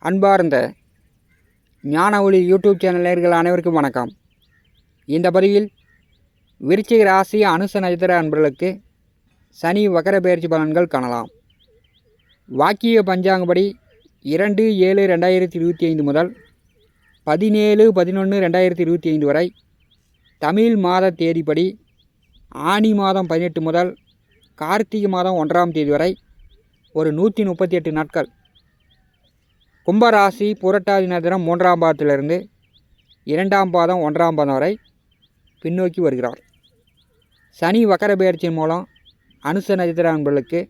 அன்பார்ந்த ஞான ஒளி யூடியூப் சேனல் நேயர்கள் அனைவருக்கும் வணக்கம். இந்த பதிவில் விருச்சிக ராசி அனுச நட்சத்திர அன்பர்களுக்கு சனி வக்கர பெயர்ச்சி பலன்கள் காணலாம். வாக்கிய பஞ்சாங்கப்படி 2/7/2025 முதல் 17/11/2025 வரை, தமிழ் மாத தேதிப்படி ஆனி மாதம் 18 முதல் கார்த்திகை மாதம் 1ஆம் தேதி வரை ஒரு 138 நாட்கள் கும்பராசி புரட்டாதி நட்சத்திரம் 3ஆம் பாதத்திலிருந்து 2ஆம் பாதம் 1ஆம் பாதம் வரை பின்னோக்கி வருகிறார். சனி வக்கர பெயர்ச்சியின் மூலம் அனுச நட்சத்திர அன்பர்களுக்கு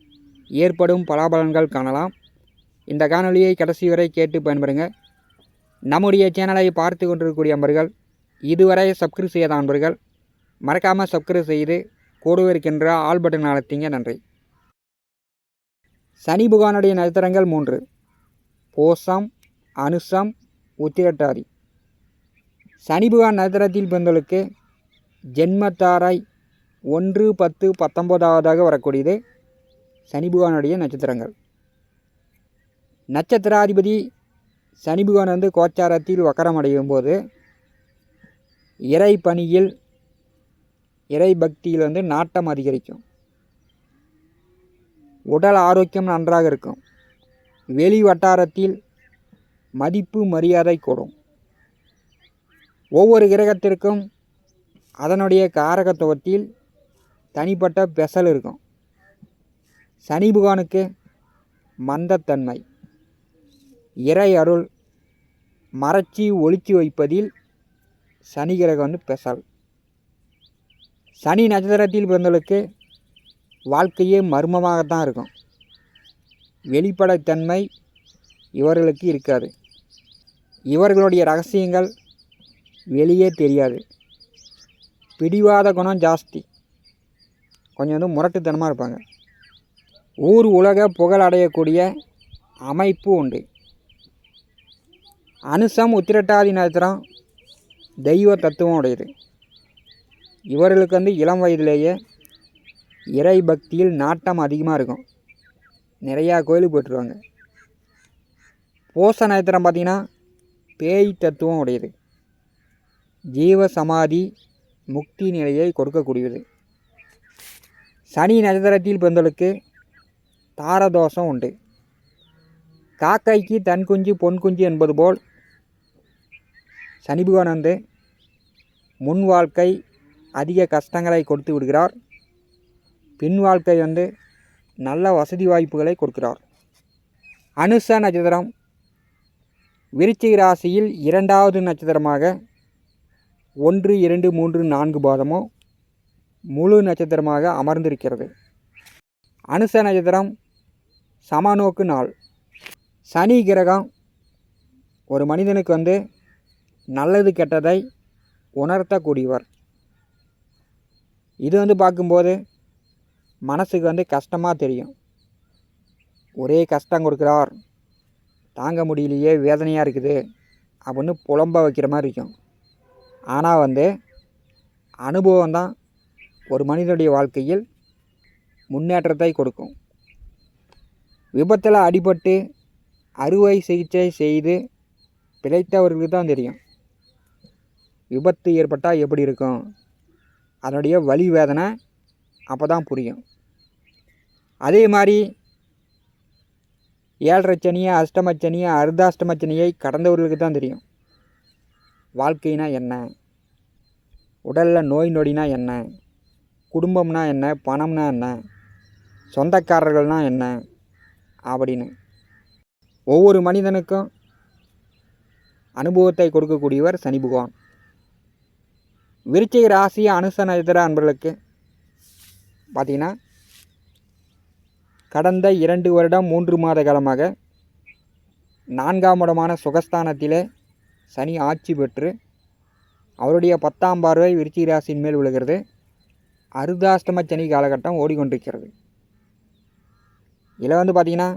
ஏற்படும் பலாபலன்கள் காணலாம். இந்த காணொலியை கடைசி வரை கேட்டு பயன்பெறுங்க. நம்முடைய சேனலை பார்த்து கொண்டிருக்கக்கூடிய அன்பர்கள், இதுவரை சப்ஸ்கிரைப் செய்யாத அன்பர்கள் மறக்காமல் சப்ஸ்கிரைப் செய்து கூடவே இருக்கின்ற ஆல் பட்டன் அழுத்திங்க. நன்றி. சனி பகவானுடைய நட்சத்திரங்கள் 3: பூசம், அனுசம், உத்திரட்டாதி. சனி பகவான் நட்சத்திரத்தில் பிறந்தவர்களுக்கு ஜென்மத்தாராய் 1, 10, 19ஆவதாக வரக்கூடியது சனி பகவானுடைய நட்சத்திரங்கள். நட்சத்திராதிபதி சனி பகவான் கோச்சாரத்தில் வக்கரமடையும் போது இறை பணியில், இறை பக்தியில் நாட்டம் அதிகரிக்கும். உடல் ஆரோக்கியம் நன்றாக இருக்கும். வெளி வட்டாரத்தில் மதிப்பு மரியாதை கூடும். ஒவ்வொரு கிரகத்திற்கும் அதனுடைய காரகத்துவத்தில் தனிப்பட்ட பெசல் இருக்கும். சனி பகவானுக்கு மந்தத்தன்மை, இறை அருள், மறைச்சி ஒளிச்சு வைப்பதில் சனி கிரகம் பெசல். சனி நட்சத்திரத்தில் பிறந்தவர்களுக்கு வாழ்க்கையே மர்மமாகத்தான் இருக்கும். வெளிப்படைத்தன்மை இவர்களுக்கு இருக்காது. இவர்களுடைய ரகசியங்கள் வெளியே தெரியாது. பிடிவாத குணம் ஜாஸ்தி. கொஞ்சம் முரட்டுத்தனமாக இருப்பாங்க. ஊர் உலக புகழ் அடையக்கூடிய அமைப்பு உண்டு. அனுசம் உத்திரட்டாதி நட்சத்திரம் தெய்வ தத்துவம் உடையது. இவர்களுக்கு இளம் வயதிலேயே இறை பக்தியில் நாட்டம் அதிகமாக இருக்கும். நிறையா கோயிலுக்கு போய்ட்டுருவாங்க. பூச நட்சத்திரம் பார்த்திங்கன்னா பேய் தத்துவம் உடையது. ஜீவ சமாதி முக்தி நிலையை கொடுக்கக்கூடியது. சனி நட்சத்திரத்தில் பிறந்தவர்களுக்கு தாரதோஷம் உண்டு. காக்கைக்கு தன் குஞ்சு பொன் குஞ்சு என்பது போல் சனி பகவான் முன் வாழ்க்கை அதிக கஷ்டங்களை கொடுத்து விடுகிறார். பின் வாழ்க்கை நல்ல வசதி வாய்ப்புகளை கொடுக்கிறார். அனுச நட்சத்திரம் விருச்சிக ராசியில் 2வது நட்சத்திரமாக 1, 2, 3, 4 பாதமோ முழு நட்சத்திரமாக அமர்ந்திருக்கிறது. அனுச நட்சத்திரம் சமநோக்கு நாள். சனி கிரகம் ஒரு மனிதனுக்கு நல்லது கெட்டதை உணர்த்தக்கூடியவர். இது பார்க்கும்போது மனசுக்கு கஷ்டமாக தெரியும். ஒரே கஷ்டம் கொடுக்குறார், தாங்க முடியலையே, வேதனையாக இருக்குது அப்படின்னு புலம்ப வைக்கிற மாதிரி இருக்கும். ஆனால் அனுபவம் தான் ஒரு மனிதனுடைய வாழ்க்கையில் முன்னேற்றத்தை கொடுக்கும். விபத்தில் அடிபட்டு அறுவை சிகிச்சை செய்து பிழைத்தவர்களுக்கு தான் தெரியும் விபத்து ஏற்பட்டால் எப்படி இருக்கும், அதனுடைய வலி வேதனை அப்போ தான் புரியும். அதே மாதிரி 7.5 சனியை, அஷ்டமச்சனியை, அர்த்தாஷ்டமச்சனியை கடந்தவர்களுக்கு தான் தெரியும் வாழ்க்கைனா என்ன, உடலில் நோய் நொடினா என்ன, குடும்பம்னா என்ன, பணம்னா என்ன, சொந்தக்காரர்கள்னா என்ன அப்படின்னு. ஒவ்வொரு மனிதனுக்கும் அனுபவத்தை கொடுக்கக்கூடியவர் சனி பகவான். விருச்சிக ராசி அனுச நட்சத்திர அன்பர்களுக்கு பார்த்திங்கன்னா கடந்த 2 வருடம் 3 மாத காலமாக 4ஆம் இடமான சுகஸ்தானத்திலே சனி ஆட்சி பெற்று அவருடைய 10ஆம் பார்வை விருச்சிக ராசியின் மேல் விழுகிறது. அர்த்தாஷ்டம சனி காலகட்டம் ஓடிக்கொண்டிருக்கிறது. இதில் பார்த்திங்கன்னா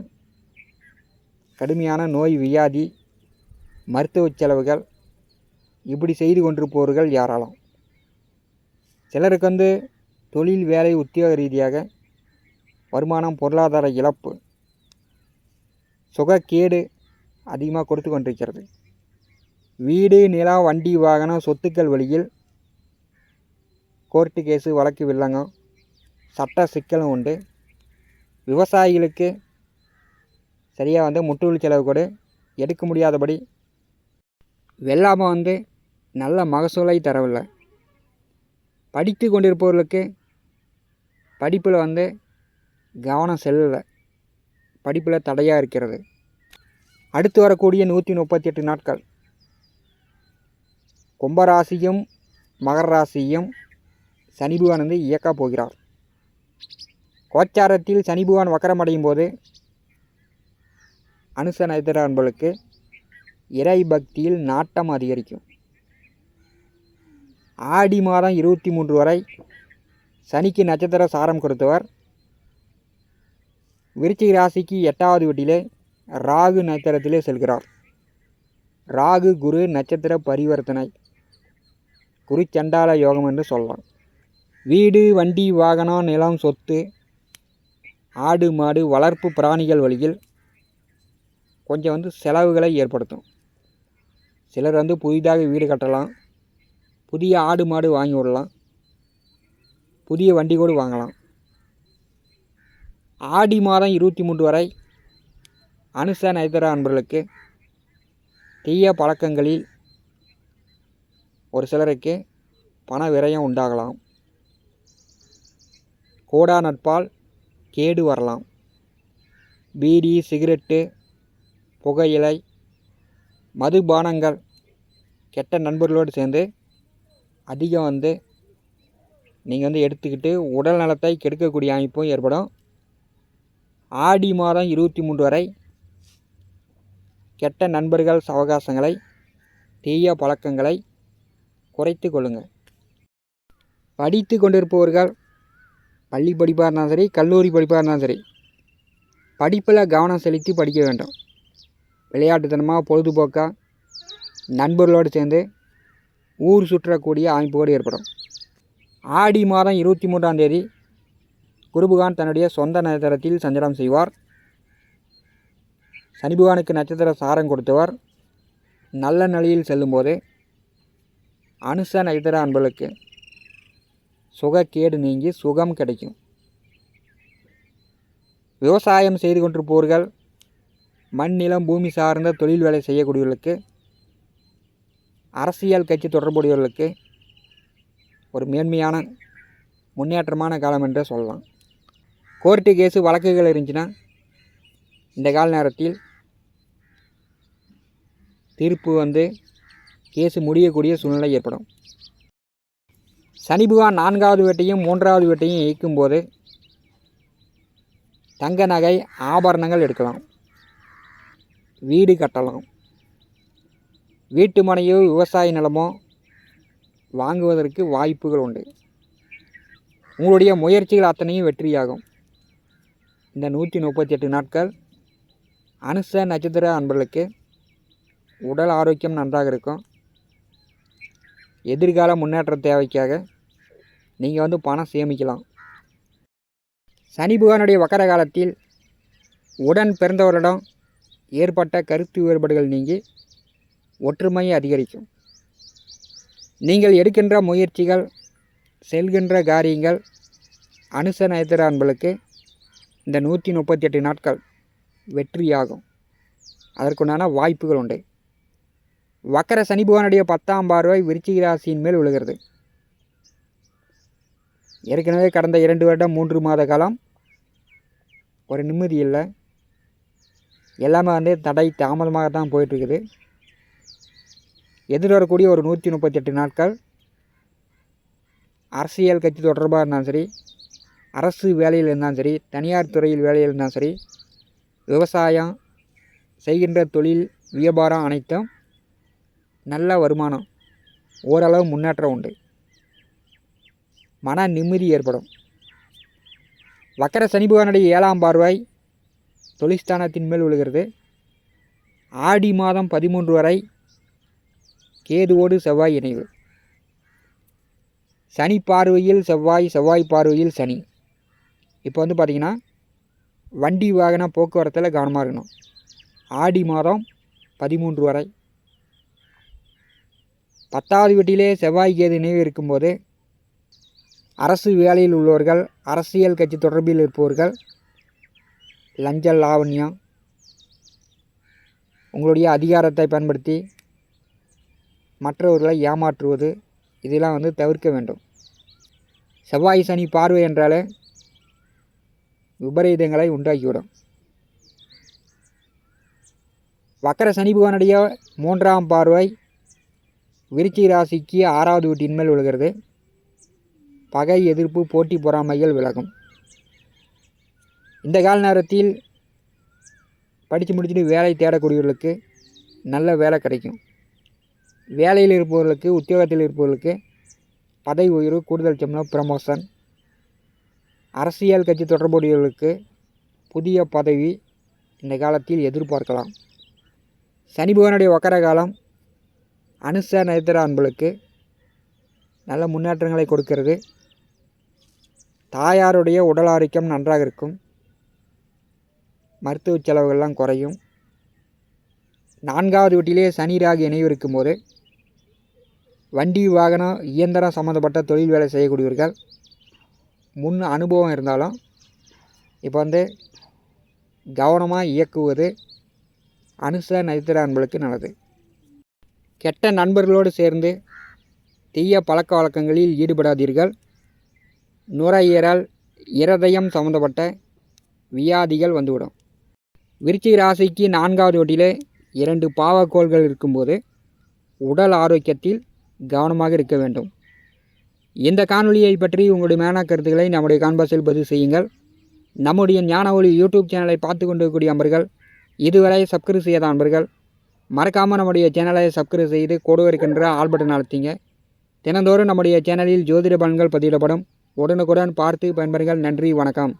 கடுமையான நோய், வியாதி, மருத்துவ செலவுகள் இப்படி செய்து கொண்டிருப்பவர்கள் யாராலும். சிலருக்கு தொழில், வேலை, உத்தியோக ரீதியாக வருமானம், பொருளாதார இழப்பு, சுகக்கேடு அதிகமாக கொடுத்து கொண்டிருக்கிறது. வீடு, நிலம், வண்டி, வாகனம், சொத்துக்கள் வழியில் கோர்ட்டு கேஸு, வழக்கு, வில்லங்கம், சட்ட சிக்கலும் உண்டு. விவசாயிகளுக்கு சரியாக முட்டுவலி செலவு கூட எடுக்க முடியாதபடி வெள்ளாமை நல்ல மகசூலை தரவில்லை. படித்து கொண்டிருப்பவர்களுக்கு படிப்பில் கவனம் செல்லலை, படிப்பில் தடையாக இருக்கிறது. அடுத்து வரக்கூடிய 138 நாட்கள் கும்பராசியும் மகர ராசியும் சனி பகவான் இயக்கப் போகிறார். கோச்சாரத்தில் சனி பகவான் வக்கரமடையும் போது அனுச நட்சத்திர அன்பர்களுக்கு இறை பக்தியில் நாட்டம் அதிகரிக்கும். ஆடி மாதம் 23 வரை சனிக்கு நட்சத்திர சாரம் கொடுத்தவர் விருச்சிக ராசிக்கு 8வது வீட்டிலே ராகு நட்சத்திரத்திலே செல்கிறார். ராகு குரு நட்சத்திர பரிவர்த்தனை, குரு சண்டால யோகம் என்று சொல்லலாம். வீடு, வண்டி, வாகனம், நிலம், சொத்து, ஆடு, மாடு, வளர்ப்பு பிராணிகள் வழியில் கொஞ்சம் செலவுகளை ஏற்படுத்தும். சிலர் புதிதாக வீடு கட்டலாம், புதிய ஆடு மாடு வாங்கி விடலாம், புதிய வண்டி கூட வாங்கலாம். ஆடி மாதம் 23 வரை அனுச நட்சத்திர அன்பர்களுக்கு தீய பழக்கங்களில் ஒரு சிலருக்கு பண விரயம் உண்டாகலாம். கோடா நட்பால் கேடு வரலாம். பீடி, சிகரெட்டு, புகையிலை, மதுபானங்கள், கெட்ட நண்பர்களோடு சேர்ந்து அதிகம் நீங்கள் எடுத்துக்கிட்டு உடல் நலத்தை கெடுக்கக்கூடிய அமைப்பும் ஏற்படும். ஆடி மாதம் 23 வரை கெட்ட நண்பர்கள் சவகாசங்களை, தீய பழக்கங்களை குறைத்து கொள்ளுங்கள். படித்து கொண்டிருப்பவர்கள் பள்ளி படிப்பாக இருந்தாலும் சரி, கல்லூரி படிப்பாக இருந்தாலும் சரி, படிப்பில் கவனம் செலுத்தி படிக்க வேண்டும். விளையாட்டுத்தனமாக பொழுதுபோக்காக நண்பர்களோடு சேர்ந்து ஊர் சுற்றக்கூடிய அமைப்போடு ஏற்படும். ஆடி மாதம் 23ஆம் தேதி குருபகான் தன்னுடைய சொந்த நட்சத்திரத்தில் சஞ்சாரம் செய்வார். சனி பகவானுக்கு நட்சத்திர சாரம் கொடுத்தவர் நல்ல நிலையில் செல்லும்போது அனுச நட்சத்திர அன்பர்களுக்கு சுகக்கேடு நீங்கி சுகம் கிடைக்கும். விவசாயம் செய்து கொண்டிருப்பவர்கள், மண், நிலம், பூமி சார்ந்த தொழில் வேலை செய்யக்கூடியவர்களுக்கு, அரசியல் கட்சி தொடர்புடையவர்களுக்கு ஒரு மேன்மையான முன்னேற்றமான காலம் என்று சொல்லலாம். கோர்ட்டு கேஸு வழக்குகள் இருந்துச்சுன்னா இந்த கால நேரத்தில் தீர்ப்பு கேஸு முடியக்கூடிய சூழ்நிலை ஏற்படும். சனி பகவான் 4வது வீட்டையும் 3வது வீட்டையும் இயக்கும்போது தங்க நகை ஆபரணங்கள் எடுக்கலாம், வீடு கட்டலாம், வீட்டு மனையோ விவசாய நிலமோ வாங்குவதற்கு வாய்ப்புகள் உண்டு. உங்களுடைய முயற்சிகள் அத்தனையும் வெற்றியாகும். இந்த 138 நாட்கள் அனுச நட்சத்திர அன்பர்களுக்கு உடல் ஆரோக்கியம் நன்றாக இருக்கும். எதிர்கால முன்னேற்ற தேவைக்காக நீங்கள் பணம் சேமிக்கலாம். சனி பகவானுடைய வக்கர காலத்தில் உடன் பிறந்தவரிடம் ஏற்பட்ட கருத்து வேறுபாடுகள் நீங்கி ஒற்றுமை அதிகரிக்கும். நீங்கள் எடுக்கின்ற முயற்சிகள், செல்கின்ற காரியங்கள் அனுச நட்சத்திர அன்பர்களுக்கு இந்த 138 நாட்கள் வெற்றியாகும். அதற்குண்டான வாய்ப்புகள் உண்டு. வக்கர சனி பகவானுடைய 10ஆம் பார்வை விருச்சிக ராசியின் மேல் விழுகிறது. ஏற்கனவே கடந்த 2 வருடம் 3 மாத காலம் ஒரு நிம்மதி இல்லை, எல்லாமே தடை தாமதமாக தான் போயிட்டுருக்குது. எதிர்வரக்கூடிய ஒரு 138 நாட்கள் அரசியல் கட்சி தொடர்பாக இருந்தாலும் சரி, அரசு வேலையில் இருந்தாலும் சரி, தனியார் துறையில் வேலையில் இருந்தாலும் சரி, விவசாயம் செய்கின்ற தொழில் வியாபாரம் அனைத்தும் நல்ல வருமானம், ஓரளவு முன்னேற்றம் உண்டு, மன நிம்மதி ஏற்படும். வக்கர சனி பகவானுடைய 7ஆம் பார்வை தொழில்ஸ்தானத்தின் மேல் விழுகிறது. ஆடி மாதம் 13 வரை கேதுவோடு செவ்வாய் இணைவு. சனி பார்வையில் செவ்வாய், செவ்வாய் பார்வையில் சனி. இப்போ பார்த்திங்கன்னா வண்டி வாகன போக்குவரத்தில் கவனமாக இருக்கணும். ஆடி மாதம் 13 வரை. 10வது வீட்டிலே செவ்வாய் கேது இணைவு இருக்கும்போது அரசு வேலையில் உள்ளவர்கள், அரசியல் கட்சி தொடர்பில் இருப்பவர்கள், லஞ்ச லாவண்யம், உங்களுடைய அதிகாரத்தை பயன்படுத்தி மற்றவர்களை ஏமாற்றுவது, இதெல்லாம் தவிர்க்க வேண்டும். செவ்வாய் சனி பார்வை என்றாலே விபரீதங்களை உண்டாக்கிவிடும். வக்கர சனி பகவானுடைய 3ஆம் பார்வை விருச்சிக ராசிக்கு 6வது வீட்டின் மேல் விழுகிறது. பகை, எதிர்ப்பு, போட்டி, பொறாமைகள் விலகும். இந்த கால நேரத்தில் படித்து முடிச்சுட்டு வேலை தேடக்கூடியவர்களுக்கு நல்ல வேலை கிடைக்கும். வேலையில் இருப்பவர்களுக்கு, உத்தியோகத்தில் இருப்பவர்களுக்கு பதவி உயர்வு, கூடுதல் சம்பளம், ப்ரமோஷன். அரசியல் கட்சி தொடர்புடையவர்களுக்கு புதிய பதவி இந்த காலத்தில் எதிர்பார்க்கலாம். சனி பகவானுடைய வக்கர காலம் அனுச நட்சத்திர அன்பர்களுக்கு நல்ல முன்னேற்றங்களை கொடுக்கிறது. தாயாருடைய உடல் ஆரோக்கியம் நன்றாக இருக்கும். மருத்துவ செலவுகள்லாம் குறையும். 4வது வீட்டிலே சனி ராகு இணைவு இருக்கும்போது வண்டி, வாகனம், இயந்திரம் சம்மந்தப்பட்ட தொழில் வேலை செய்யக்கூடியவர்கள் முன் அனுபவம் இருந்தாலும் இப்போ கவனமாக இயக்குவது அனுச நட்சத்திர அன்பர்களுக்கு நல்லது. கெட்ட நண்பர்களோடு சேர்ந்து தீய பழக்க வழக்கங்களில் ஈடுபடாதீர்கள். நுரையீரல், இருதயம் சம்மந்தப்பட்ட வியாதிகள் வந்துவிடும். விருச்சிக ராசிக்கு 4வது வீட்டிலே 2 பாவக்கோள்கள் இருக்கும்போது உடல் ஆரோக்கியத்தில் கவனமாக இருக்க வேண்டும். இந்த காணொலியை பற்றி உங்களுடைய மேலான கருத்துக்களை நம்முடைய கான்பாஸில் பதிவு செய்யுங்கள். நம்முடைய ஞான ஒளி யூடியூப் சேனலை பார்த்து கொண்டிருக்கக்கூடிய நண்பர்கள், இதுவரை சப்ஸ்கிரைப் செய்யாத நண்பர்கள் மறக்காமல் நம்முடைய சேனலை சப்ஸ்கிரைப் செய்து கூட இருக்கின்ற ஆல் பட்டன் அழுத்திங்க. தினந்தோறும் நம்முடைய சேனலில் ஜோதிட பலன்கள் பதிவிடப்படும். உடனுக்குடன் பார்த்து பயன்பெறுங்கள். நன்றி, வணக்கம்.